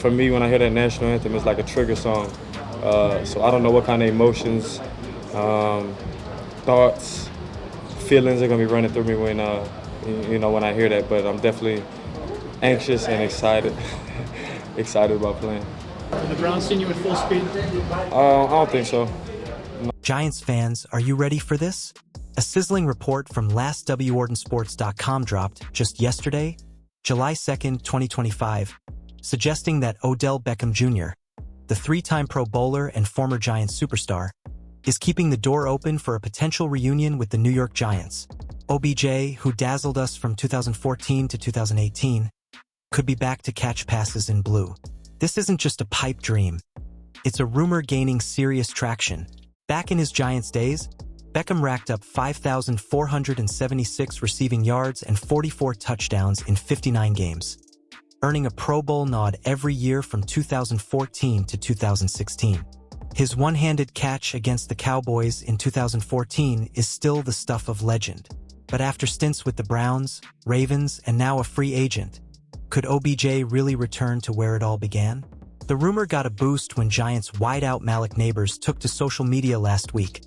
for me, when I hear that national anthem, it's like a trigger song. So I don't know what kind of emotions, thoughts, feelings are gonna be running through me when when I hear that. But I'm definitely anxious and excited, excited about playing. Are the Browns seeing you at full speed? I don't think so. Giants fans, are you ready for this? A sizzling report from lastwordonsports.com dropped just yesterday, July 2nd, 2025, suggesting that Odell Beckham Jr., the three-time Pro Bowler and former Giants superstar, is keeping the door open for a potential reunion with the New York Giants. OBJ, who dazzled us from 2014 to 2018, could be back to catch passes in blue. This isn't just a pipe dream. It's a rumor gaining serious traction. Back in his Giants days, Beckham racked up 5,476 receiving yards and 44 touchdowns in 59 games, earning a Pro Bowl nod every year from 2014 to 2016. His one-handed catch against the Cowboys in 2014 is still the stuff of legend. But after stints with the Browns, Ravens, and now a free agent, could OBJ really return to where it all began? The rumor got a boost when Giants wideout Malik Neighbors took to social media last week,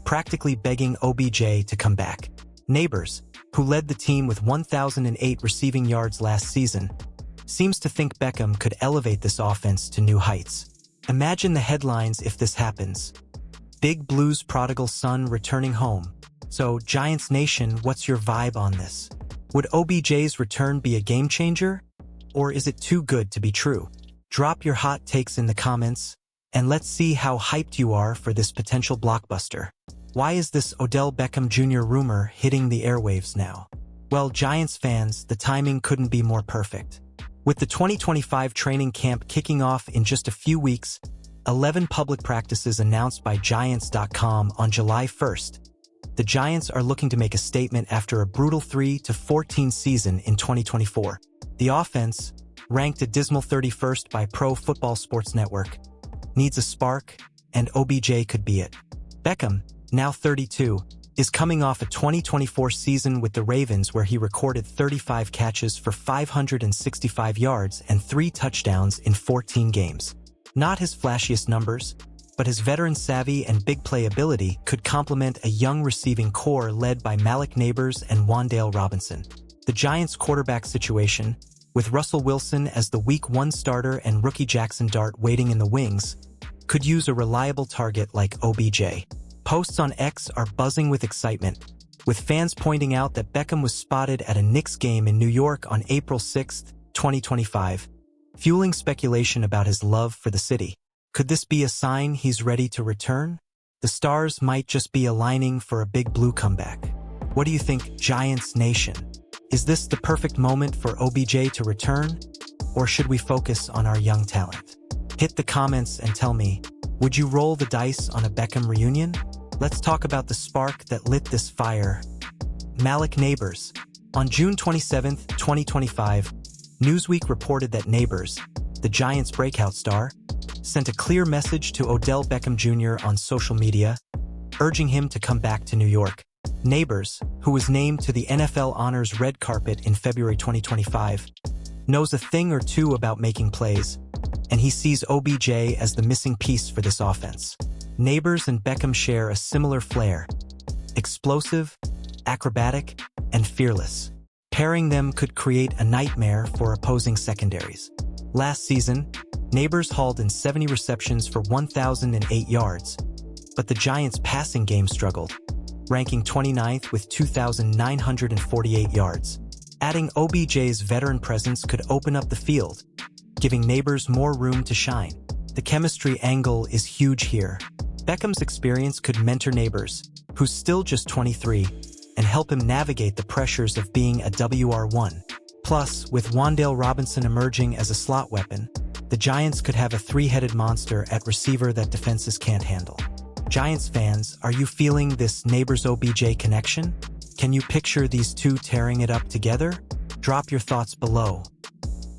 practically begging OBJ to come back. Neighbors, who led the team with 1,008 receiving yards last season, seems to think Beckham could elevate this offense to new heights. Imagine the headlines if this happens. Big Blue's prodigal son returning home. So, Giants Nation, what's your vibe on this? Would OBJ's return be a game changer? Or is it too good to be true? Drop your hot takes in the comments, and let's see how hyped you are for this potential blockbuster. Why is this Odell Beckham Jr. rumor hitting the airwaves now? Well, Giants fans, the timing couldn't be more perfect. With the 2025 training camp kicking off in just a few weeks, 11 public practices announced by Giants.com on July 1st, the Giants are looking to make a statement after a brutal 3-14 season in 2024. The offense, ranked a dismal 31st by Pro Football Sports Network, needs a spark, and OBJ could be it. Beckham, now 32, is coming off a 2024 season with the Ravens where he recorded 35 catches for 565 yards and 3 touchdowns in 14 games. Not his flashiest numbers, but his veteran savvy and big play ability could complement a young receiving core led by Malik Neighbors and Wan'Dale Robinson. The Giants' quarterback situation, with Russell Wilson as the Week 1 starter and rookie Jackson Dart waiting in the wings, could use a reliable target like OBJ. Posts on X are buzzing with excitement, with fans pointing out that Beckham was spotted at a Knicks game in New York on April 6, 2025, fueling speculation about his love for the city. Could this be a sign he's ready to return? The stars might just be aligning for a big blue comeback. What do you think, Giants Nation? Is this the perfect moment for OBJ to return? Or should we focus on our young talent? Hit the comments and tell me, would you roll the dice on a Beckham reunion? Let's talk about the spark that lit this fire. Malik Neighbors. On June 27, 2025, Newsweek reported that Neighbors, the Giants' breakout star, sent a clear message to Odell Beckham Jr. on social media, urging him to come back to New York. Neighbors, who was named to the NFL Honors Red Carpet in February 2025, knows a thing or two about making plays, and he sees OBJ as the missing piece for this offense. Neighbors and Beckham share a similar flair: explosive, acrobatic, and fearless. Pairing them could create a nightmare for opposing secondaries. Last season, Neighbors hauled in 70 receptions for 1,008 yards, but the Giants' passing game struggled, ranking 29th with 2,948 yards. Adding OBJ's veteran presence could open up the field, giving Neighbors more room to shine. The chemistry angle is huge here. Beckham's experience could mentor Neighbors, who's still just 23, and help him navigate the pressures of being a WR1. Plus, with Wan'Dale Robinson emerging as a slot weapon, the Giants could have a three-headed monster at receiver that defenses can't handle. Giants fans, are you feeling this Neighbors-OBJ connection? Can you picture these two tearing it up together? Drop your thoughts below.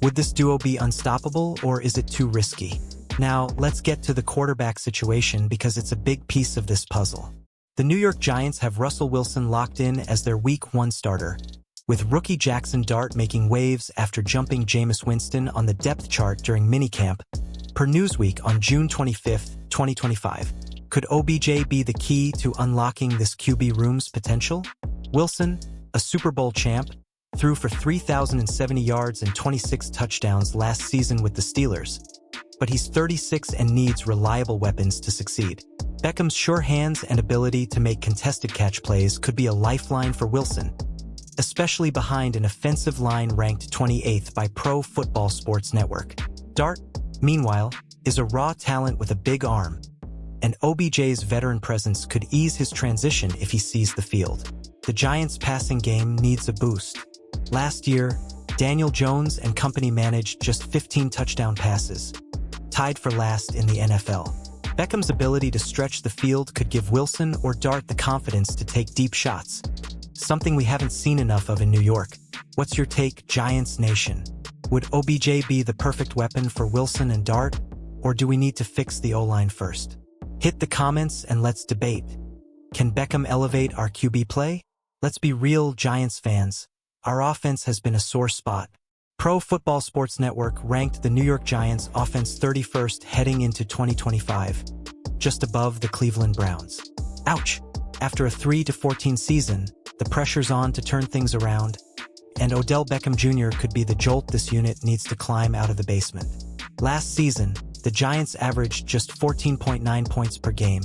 Would this duo be unstoppable, or is it too risky? Now, let's get to the quarterback situation because it's a big piece of this puzzle. The New York Giants have Russell Wilson locked in as their Week 1 starter, with rookie Jackson Dart making waves after jumping Jameis Winston on the depth chart during minicamp, per Newsweek on June 25, 2025. Could OBJ be the key to unlocking this QB room's potential? Wilson, a Super Bowl champ, threw for 3,070 yards and 26 touchdowns last season with the Steelers, but he's 36 and needs reliable weapons to succeed. Beckham's sure hands and ability to make contested catch plays could be a lifeline for Wilson, especially behind an offensive line ranked 28th by Pro Football Sports Network. Dart, meanwhile, is a raw talent with a big arm, and OBJ's veteran presence could ease his transition if he sees the field. The Giants' passing game needs a boost. Last year, Daniel Jones and company managed just 15 touchdown passes, tied for last in the NFL. Beckham's ability to stretch the field could give Wilson or Dart the confidence to take deep shots, something we haven't seen enough of in New York. What's your take, Giants Nation? Would OBJ be the perfect weapon for Wilson and Dart, or do we need to fix the O-line first? Hit the comments and let's debate. Can Beckham elevate our QB play? Let's be real, Giants fans. Our offense has been a sore spot. Pro Football Sports Network ranked the New York Giants offense 31st heading into 2025, just above the Cleveland Browns. Ouch! After a 3-14 season, the pressure's on to turn things around, and Odell Beckham Jr. could be the jolt this unit needs to climb out of the basement. Last season, the Giants averaged just 14.9 points per game,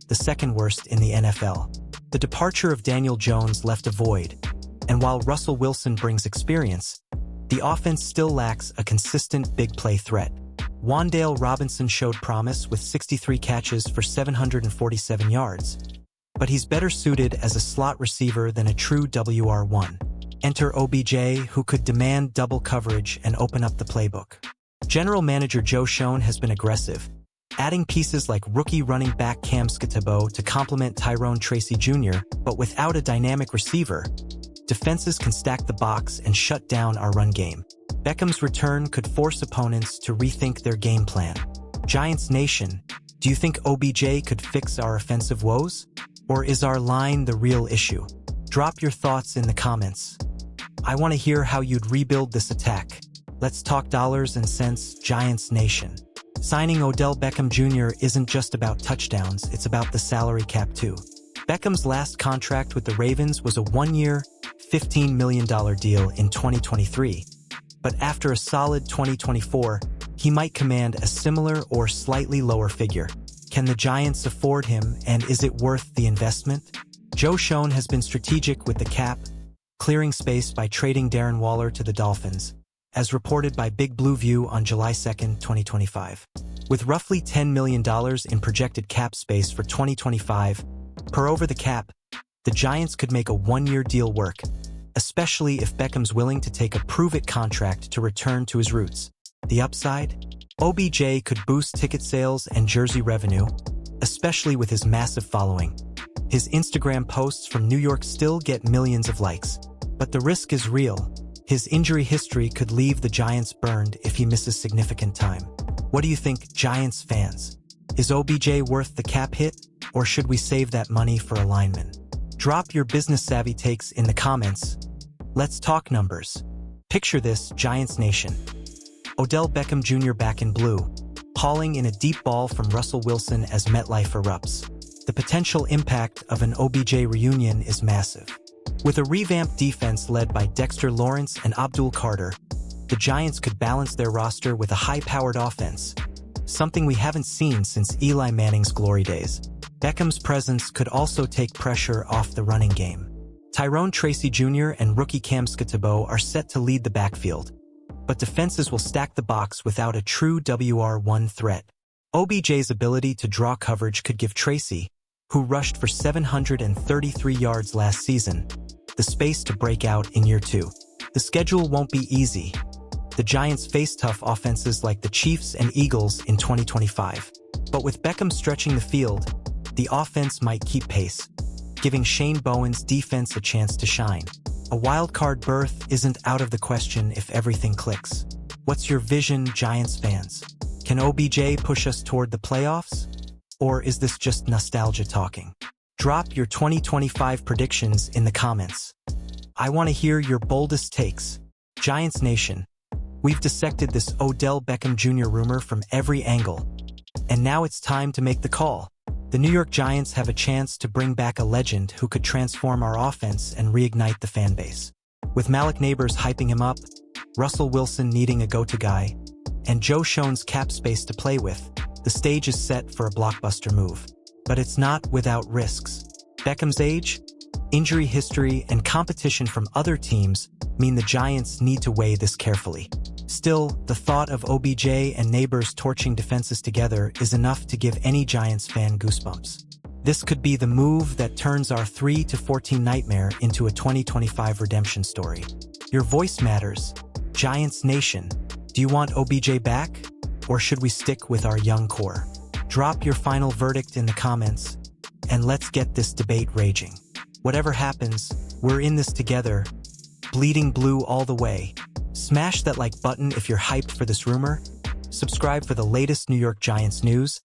the second worst in the NFL. The departure of Daniel Jones left a void, and while Russell Wilson brings experience, the offense still lacks a consistent big play threat. Wan'Dale Robinson showed promise with 63 catches for 747 yards, but he's better suited as a slot receiver than a true WR1. Enter OBJ, who could demand double coverage and open up the playbook. General Manager Joe Schoen has been aggressive, adding pieces like rookie running back Cam Skattebo to complement Tyrone Tracy Jr., but without a dynamic receiver, defenses can stack the box and shut down our run game. Beckham's return could force opponents to rethink their game plan. Giants Nation, do you think OBJ could fix our offensive woes? Or is our line the real issue? Drop your thoughts in the comments. I want to hear how you'd rebuild this attack. Let's talk dollars and cents, Giants Nation. Signing Odell Beckham Jr. isn't just about touchdowns, it's about the salary cap too. Beckham's last contract with the Ravens was a one-year, $15 million deal in 2023. But after a solid 2024, he might command a similar or slightly lower figure. Can the Giants afford him, and is it worth the investment? Joe Schoen has been strategic with the cap, clearing space by trading Darren Waller to the Dolphins, as reported by Big Blue View on July 2, 2025. With roughly $10 million in projected cap space for 2025, per over the cap, the Giants could make a one-year deal work, especially if Beckham's willing to take a prove-it contract to return to his roots. The upside? OBJ could boost ticket sales and jersey revenue, especially with his massive following. His Instagram posts from New York still get millions of likes. But the risk is real. His injury history could leave the Giants burned if he misses significant time. What do you think, Giants fans? Is OBJ worth the cap hit, or should we save that money for a lineman? Drop your business-savvy takes in the comments. Let's talk numbers. Picture this, Giants Nation. Odell Beckham Jr. back in blue, hauling in a deep ball from Russell Wilson as MetLife erupts. The potential impact of an OBJ reunion is massive. With a revamped defense led by Dexter Lawrence and Abdul Carter, the Giants could balance their roster with a high-powered offense, something we haven't seen since Eli Manning's glory days. Beckham's presence could also take pressure off the running game. Tyrone Tracy Jr. and rookie Cam Skattebo are set to lead the backfield, but defenses will stack the box without a true WR1 threat. OBJ's ability to draw coverage could give Tracy, who rushed for 733 yards last season, the space to break out in year two. The schedule won't be easy. The Giants face tough offenses like the Chiefs and Eagles in 2025. But with Beckham stretching the field, the offense might keep pace, giving Shane Bowen's defense a chance to shine. A wild-card berth isn't out of the question if everything clicks. What's your vision, Giants fans? Can OBJ push us toward the playoffs? Or is this just nostalgia talking? Drop your 2025 predictions in the comments. I want to hear your boldest takes. Giants Nation, we've dissected this Odell Beckham Jr. rumor from every angle. And now it's time to make the call. The New York Giants have a chance to bring back a legend who could transform our offense and reignite the fan base. With Malik Neighbors hyping him up, Russell Wilson needing a go-to guy, and Joe Schoen's cap space to play with, the stage is set for a blockbuster move. But it's not without risks. Beckham's age, injury history, and competition from other teams mean the Giants need to weigh this carefully. Still, the thought of OBJ and Neighbors torching defenses together is enough to give any Giants fan goosebumps. This could be the move that turns our 3-14 nightmare into a 2025 redemption story. Your voice matters. Giants Nation, do you want OBJ back? Or should we stick with our young core? Drop your final verdict in the comments, and let's get this debate raging. Whatever happens, we're in this together, bleeding blue all the way. Smash that like button if you're hyped for this rumor, subscribe for the latest New York Giants news,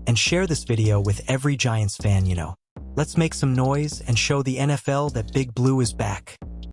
and share this video with every Giants fan you know. Let's make some noise and show the NFL that Big Blue is back.